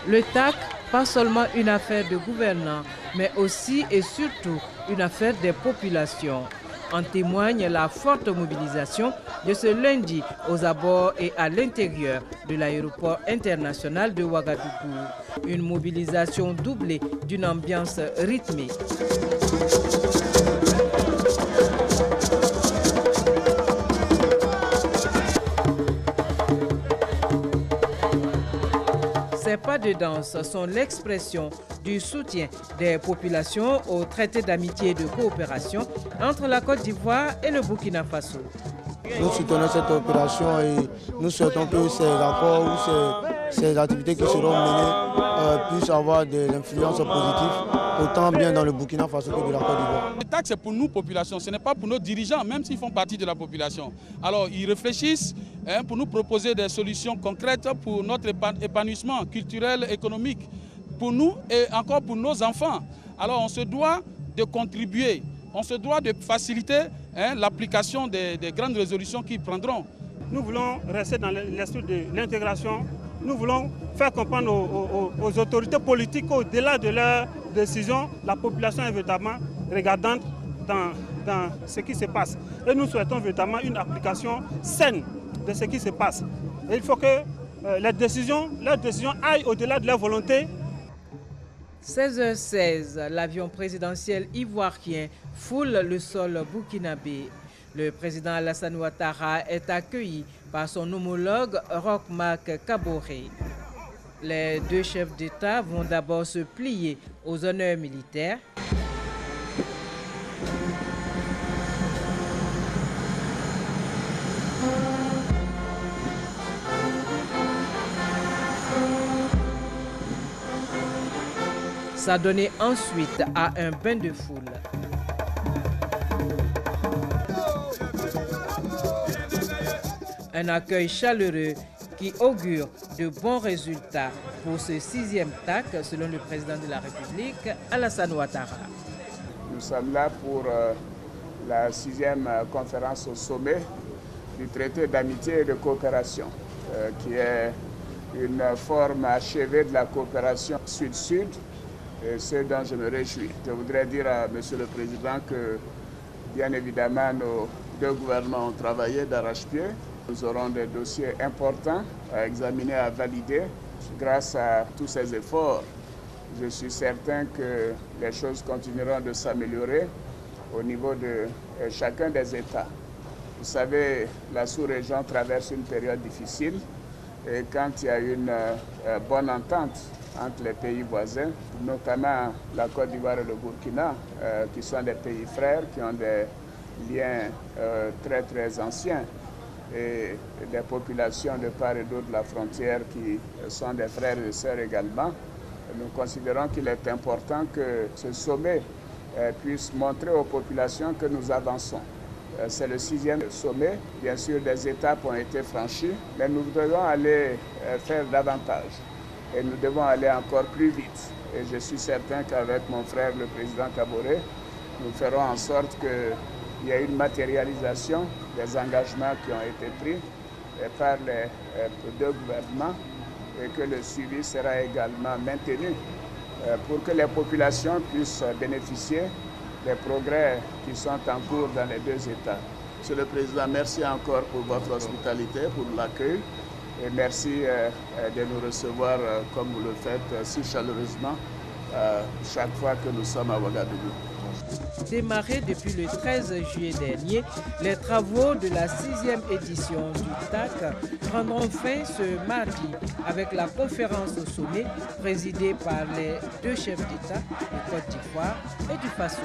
Le TAC, pas seulement une affaire de gouvernants, mais aussi et surtout une affaire des populations. En témoigne la forte mobilisation de ce lundi aux abords et à l'intérieur de l'aéroport international de Ouagadougou. Une mobilisation doublée d'une ambiance rythmée. Ces pas de danse sont l'expression du soutien des populations au traité d'amitié et de coopération entre la Côte d'Ivoire et le Burkina Faso. Nous soutenons cette opération et nous souhaitons que ces rapports ou ces activités qui seront menées puissent avoir de l'influence positive, autant bien dans le Burkina Faso que de la Côte d'Ivoire. Le TAC, c'est pour nous, population, ce n'est pas pour nos dirigeants, même s'ils font partie de la population. Alors, ils réfléchissent pour nous proposer des solutions concrètes pour notre épanouissement culturel, économique, pour nous et encore pour nos enfants. Alors, on se doit de contribuer, on se doit de faciliter l'application des grandes résolutions qu'ils prendront. Nous voulons rester dans l'esprit de l'intégration. Nous voulons faire comprendre aux autorités politiques qu'au-delà de leurs décisions, la population est véritablement regardante dans ce qui se passe. Et nous souhaitons véritablement une application saine de ce qui se passe. Et il faut que leurs décisions aillent au-delà de leur volonté. 16h16, l'avion présidentiel ivoirien foule le sol burkinabé. Le président Alassane Ouattara est accueilli par son homologue Roch Marc Kaboré. Les deux chefs d'État vont d'abord se plier aux honneurs militaires. S'adonner ensuite à un bain de foule. Un accueil chaleureux qui augure de bons résultats pour ce 6e TAC, selon le président de la République, Alassane Ouattara. Nous sommes là pour la 6e conférence au sommet du traité d'amitié et de coopération, qui est une forme achevée de la coopération sud-sud, et ce dont je me réjouis. Je voudrais dire à M. le Président que, bien évidemment, nos deux gouvernements ont travaillé d'arrache-pied. Nous aurons des dossiers importants à examiner, à valider. Grâce à tous ces efforts, je suis certain que les choses continueront de s'améliorer au niveau de chacun des États. Vous savez, la sous-région traverse une période difficile et quand il y a une bonne entente entre les pays voisins, notamment la Côte d'Ivoire et le Burkina, qui sont des pays frères, qui ont des liens très très anciens, et des populations de part et d'autre de la frontière qui sont des frères et sœurs également. Nous considérons qu'il est important que ce sommet puisse montrer aux populations que nous avançons. C'est le 6e sommet. Bien sûr, des étapes ont été franchies, mais nous devons aller faire davantage. Et nous devons aller encore plus vite. Et je suis certain qu'avec mon frère, le président Kaboré, nous ferons en sorte qu'il y ait une matérialisation des engagements qui ont été pris par les deux gouvernements et que le suivi sera également maintenu pour que les populations puissent bénéficier des progrès qui sont en cours dans les deux États. Monsieur le Président, merci encore pour votre hospitalité, pour l'accueil. Et merci de nous recevoir comme vous le faites si chaleureusement chaque fois que nous sommes à Ouagadougou. Démarrés depuis le 13 juillet dernier, les travaux de la 6e édition du TAC prendront fin ce mardi avec la conférence au sommet présidée par les deux chefs d'État de Côte d'Ivoire et du Faso.